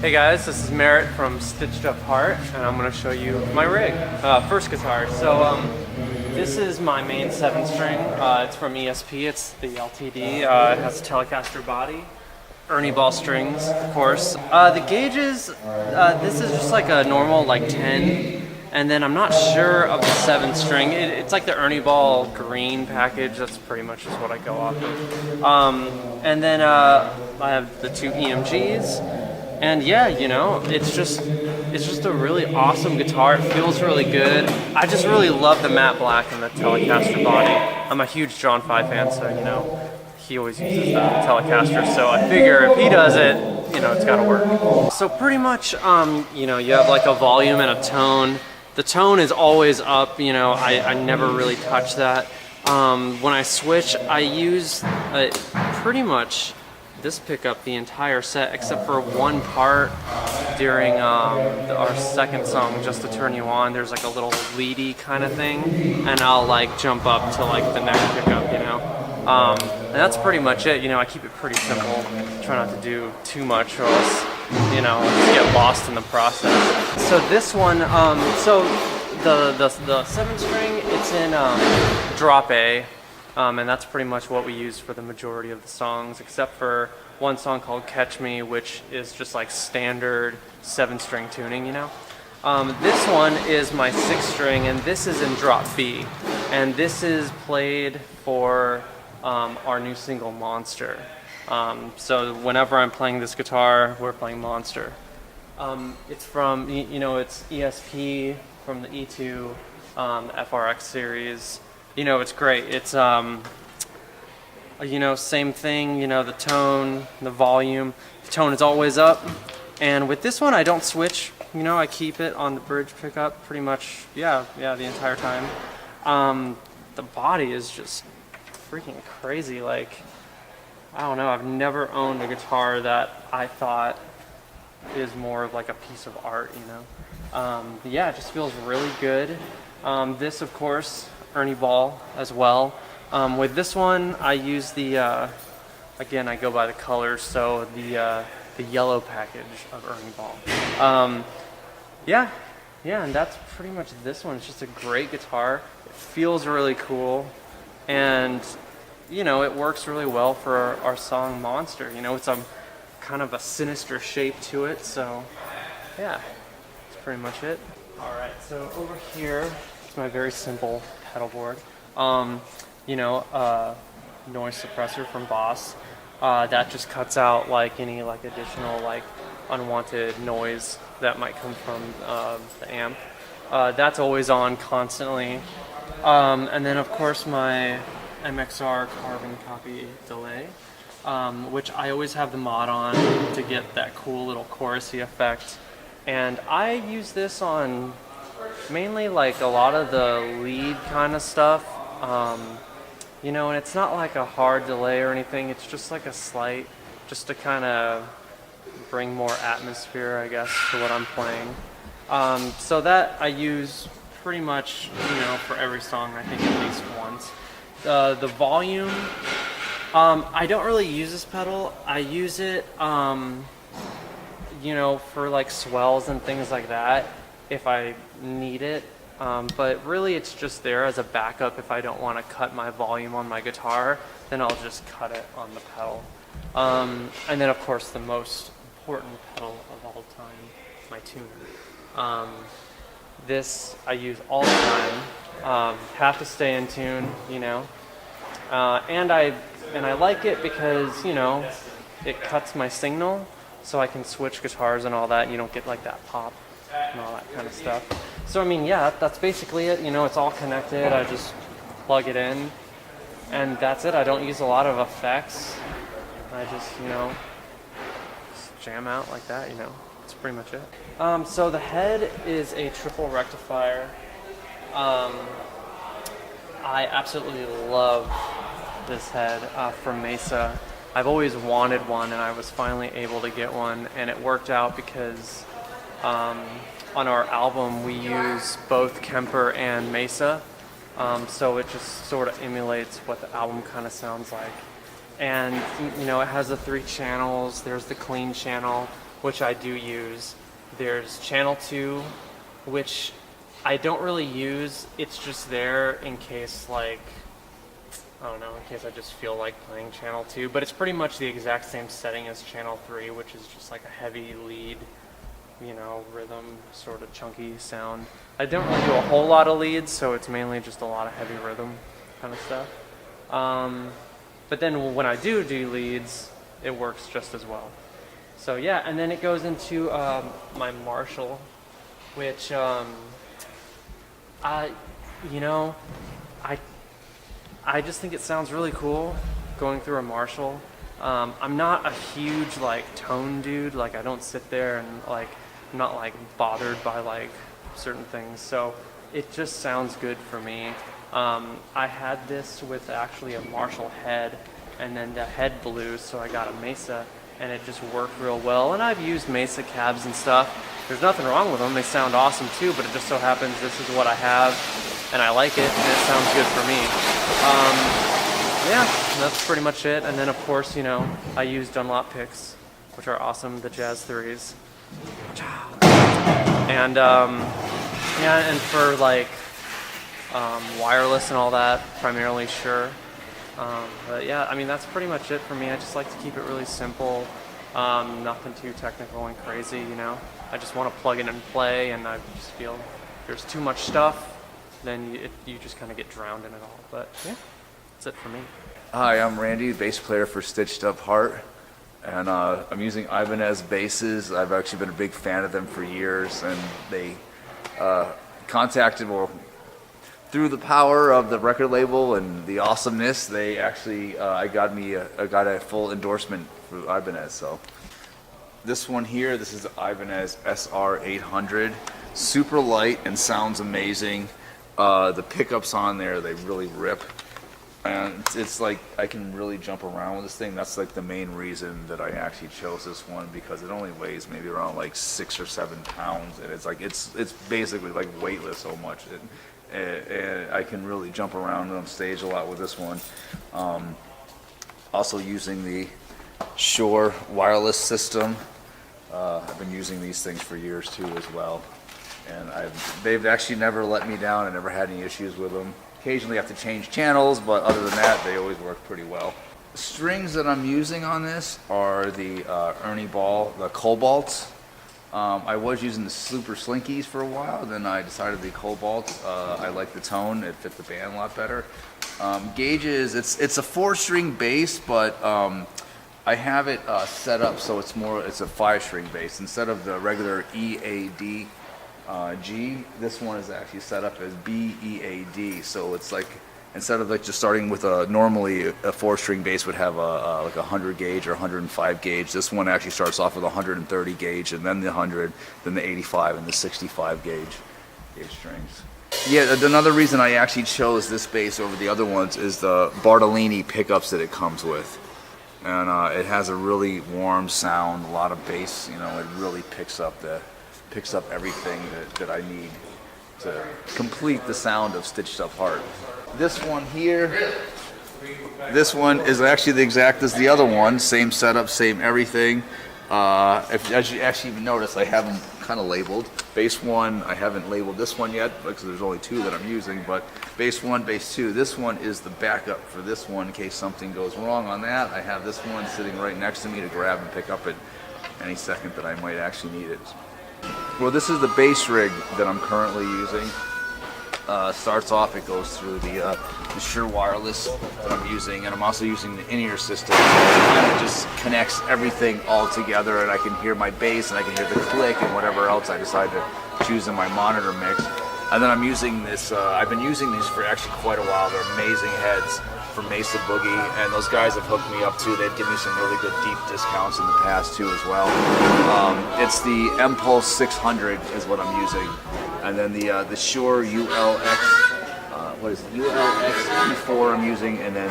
Hey guys, this is Merritt from Stitched Up Heart, and I'm going to show you my rig. First guitar. So this is my main 7-string. It's from ESP. It's the LTD. It has a Telecaster body, Ernie ball strings, of course. The gauges. This is just like a normal 10. And then I'm not sure of the 7-string. It's like the Ernie Ball green package. That's pretty much just what I go off of. And then I have the 2 EMGs. And yeah, you know, it's just a really awesome guitar. It feels really good. I just really love the matte black and the Telecaster body. I'm a huge John 5 fan, so you know, he always uses the Telecaster. So I figure if he does it, you know, it's gotta work. So pretty much, you know, you have like a volume and a tone. The tone is always up, you know, I never really touch that. When I switch, I use pretty much this pickup the entire set, except for one part during our second song, Just to Turn You On. There's like a little leady kind of thing, and I'll like jump up to like the next pickup, you know. And that's pretty much it, you know. I keep it pretty simple, try not to do too much or else, you know, get lost in the process. So this one, so the 7-string, it's in drop A, and that's pretty much what we use for the majority of the songs, except for one song called Catch Me, which is just like standard 7-string tuning, you know. This one is my 6-string, and this is in drop B, and this is played for our new single, Monster. So whenever I'm playing this guitar, we're playing Monster. It's from, you know, it's ESP from the E2 FRX series. You know, it's great. It's, you know, same thing, you know, the tone, the volume. The tone is always up. And with this one, I don't switch. You know, I keep it on the bridge pickup pretty much, yeah, the entire time. The body is just freaking crazy. Like, I don't know, I've never owned a guitar that I thought is more of like a piece of art, you know. Yeah, it just feels really good. This, of course, Ernie Ball as well. With this one, I use the, again, I go by the colors, so the yellow package of Ernie Ball. Yeah, and that's pretty much this one. It's just a great guitar. It feels really cool, and you know, it works really well for our song Monster. You know, it's a kind of a sinister shape to it, so yeah, that's pretty much it. Alright, so over here, it's my very simple pedal board. You know, noise suppressor from Boss. That just cuts out like any like additional like unwanted noise that might come from the amp. That's always on constantly. And then of course my MXR carbon copy delay, which I always have the mod on to get that cool little chorusy effect. And I use this on mainly like a lot of the lead kind of stuff. You know, and it's not like a hard delay or anything, it's just like a slight, just to kind of bring more atmosphere, I guess, to what I'm playing. So that I use pretty much, you know, for every song, I think at least once. The volume, I don't really use this pedal. I use it, you know, for like swells and things like that, if I need it. But really it's just there as a backup. If I don't want to cut my volume on my guitar, then I'll just cut it on the pedal. And then of course the most important pedal of all time, my tuner. This I use all the time. Have to stay in tune, you know. And I like it because, you know, it cuts my signal, so I can switch guitars and all that. You don't get like that pop and all that kind of stuff. So I mean, yeah, that's basically it. You know, it's all connected. I just plug it in, and that's it. I don't use a lot of effects. I just, you know, just jam out like that. You know, that's pretty much it. So the head is a triple rectifier. I absolutely love this head from Mesa. I've always wanted one, and I was finally able to get one, and it worked out because on our album we use both Kemper and Mesa, so it just sort of emulates what the album kind of sounds like. And you know, it has the 3 channels. There's the clean channel, which I do use. There's channel 2, which I don't really use. It's just there in case, like, I don't know, in case I just feel like playing channel 2. But it's pretty much the exact same setting as channel 3, which is just like a heavy lead, you know, rhythm, sort of chunky sound. I don't really do a whole lot of leads, so it's mainly just a lot of heavy rhythm kind of stuff. But then when I do leads, it works just as well. So yeah, and then it goes into my Marshall, which I just think it sounds really cool going through a Marshall. I'm not a huge like tone dude. Like I don't sit there and like I'm not like bothered by like certain things. So it just sounds good for me. I had this with actually a Marshall head, and then the head blew, so I got a Mesa, and it just worked real well. And I've used Mesa cabs and stuff. There's nothing wrong with them. They sound awesome too, but it just so happens this is what I have, and I like it, and it sounds good for me. Yeah, that's pretty much it. And then of course, you know, I use Dunlop picks, which are awesome, the Jazz 3s. And yeah, and for like wireless and all that, primarily Shure. But yeah, I mean, that's pretty much it for me. I just like to keep it really simple, nothing too technical and crazy, you know. I just want to plug in and play, and I just feel if there's too much stuff, then you just kind of get drowned in it all. But yeah, that's it for me. Hi, I'm Randy, bass player for Stitched Up Heart, and I'm using Ibanez basses. I've actually been a big fan of them for years, and they contacted, well, through the power of the record label and the awesomeness, they actually I got a full endorsement for Ibanez. So this one here, this is the Ibanez SR800, super light and sounds amazing. The pickups on there, they really rip, and it's like I can really jump around with this thing. That's like the main reason that I actually chose this one, because it only weighs maybe around like 6 or 7 pounds, and it's like it's basically like weightless so much. And I can really jump around on stage a lot with this one. Also using the Shure wireless system. I've been using these things for years too as well. And they've actually never let me down. I never had any issues with them. Occasionally I have to change channels, but other than that, they always work pretty well. The strings that I'm using on this are the Ernie Ball, the Cobalt. I was using the Super Slinkies for a while, then I decided the Cobalt. I like the tone, it fit the band a lot better. Gauges, it's a 4-string bass, but I have it set up so it's a 5-string bass. Instead of the regular E-A-D G, this one is actually set up as B-E-A-D, so it's like, instead of like just starting with normally a 4-string bass would have like a 100 gauge or 105 gauge. This one actually starts off with 130 gauge, and then the 100, then the 85 and the 65 gauge strings. Yeah, another reason I actually chose this bass over the other ones is the Bartolini pickups that it comes with, and it has a really warm sound, a lot of bass. You know, it really picks up everything that I need to complete the sound of Stitched Up Heart. This one here, this one is actually the exact as the other one, same setup, same everything. As you actually even notice, I have them kind of labeled. Bass 1, I haven't labeled this one yet because there's only 2 that I'm using, but bass 1, bass 2, this one is the backup for this one in case something goes wrong on that. I have this one sitting right next to me to grab and pick up at any second that I might actually need it. Well, this is the bass rig that I'm currently using. Starts off, it goes through the Shure wireless that I'm using, and I'm also using the in-ear system. So it kind of just connects everything all together, and I can hear my bass, and I can hear the click, and whatever else I decide to choose in my monitor mix. And then I'm using this, I've been using these for actually quite a while. They're amazing heads from Mesa Boogie, and those guys have hooked me up too. They've given me some really good deep discounts in the past too as well. It's the Impulse 600 is what I'm using, and then the Shure ULX, what is it, ULX E4 I'm using, and then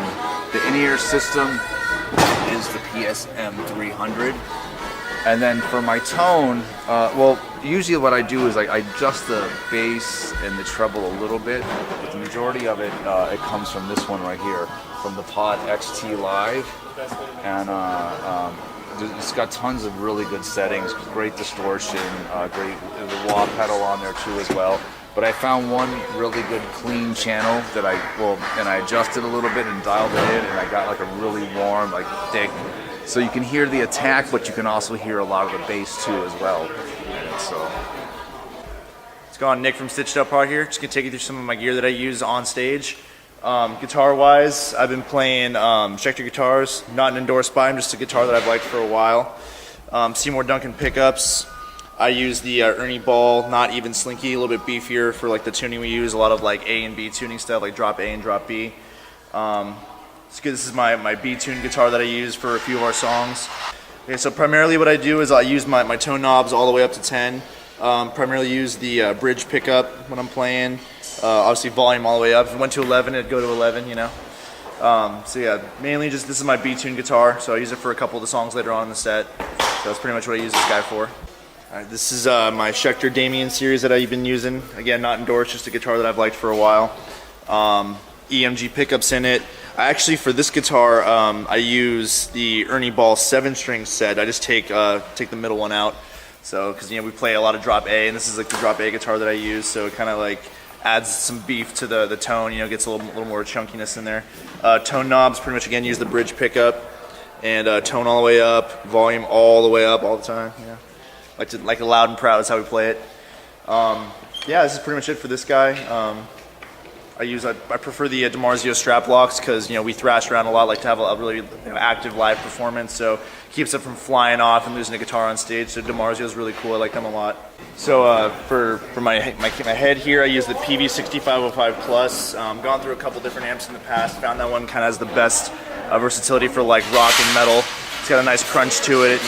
the in-ear system is the PSM 300. And then for my tone, well, usually what I do is I adjust the bass and the treble a little bit, but the majority of it, it comes from this one right here, from the Pod XT Live. And It's got tons of really good settings, great distortion, great the wah pedal on there too as well. But I found one really good clean channel that I adjusted a little bit and dialed it in, and I got like a really warm, like thick. So you can hear the attack, but you can also hear a lot of the bass too as well. And so. What's going on, Nick from Stitched Up Heart here. Just gonna take you through some of my gear that I use on stage. Guitar-wise, I've been playing Schecter guitars, not an endorsed by them, just a guitar that I've liked for a while. Seymour Duncan pickups. I use the Ernie Ball, not even slinky, a little bit beefier for like the tuning we use. A lot of like A and B tuning stuff, like drop A and drop B. It's good. This is my B-tune guitar that I use for a few of our songs. Okay, so primarily what I do is I use my tone knobs all the way up to 10. Primarily use the bridge pickup when I'm playing. Obviously volume all the way up. If it went to 11, it'd go to 11, you know. So yeah, mainly just this is my B-tune guitar, so I use it for a couple of the songs later on in the set. So that's pretty much what I use this guy for. Alright, this is my Schecter Damien series that I've been using. Again, not endorsed, just a guitar that I've liked for a while. EMG pickups in it. Actually, for this guitar, I use the Ernie Ball 7-string set. I just take the middle one out. So, because we play a lot of drop A, and this is like the drop A guitar that I use, so it kind of like adds some beef to the tone. Gets a little more chunkiness in there. Tone knobs, pretty much again use the bridge pickup, and tone all the way up, volume all the way up all the time. Like a loud and proud is how we play it. Yeah, this is pretty much it for this guy. I prefer the DiMarzio strap locks because we thrash around a lot, like to have a really active live performance, so keeps it from flying off and losing a guitar on stage. So DiMarzio is really cool. I like them a lot. So for my head here, I use the PV6505 Plus. Gone through a couple different amps in the past. Found that one kind of has the best versatility for like rock and metal. It's got a nice crunch to it,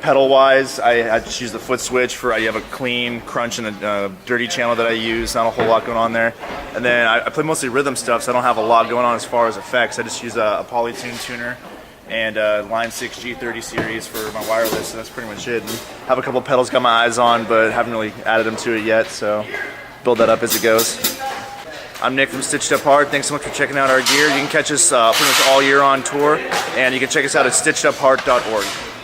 Pedal wise, I just use the foot switch for you have a clean crunch and a dirty channel that I use. Not a whole lot going on there. And then I play mostly rhythm stuff, so I don't have a lot going on as far as effects. I just use a Polytune tuner and Line 6 G30 series for my wireless, so that's pretty much it. And have a couple pedals got my eyes on, but haven't really added them to it yet, so build that up as it goes. I'm Nick from Stitched Up Heart. Thanks so much for checking out our gear. You can catch us pretty much all year on tour, and you can check us out at stitcheduphart.org.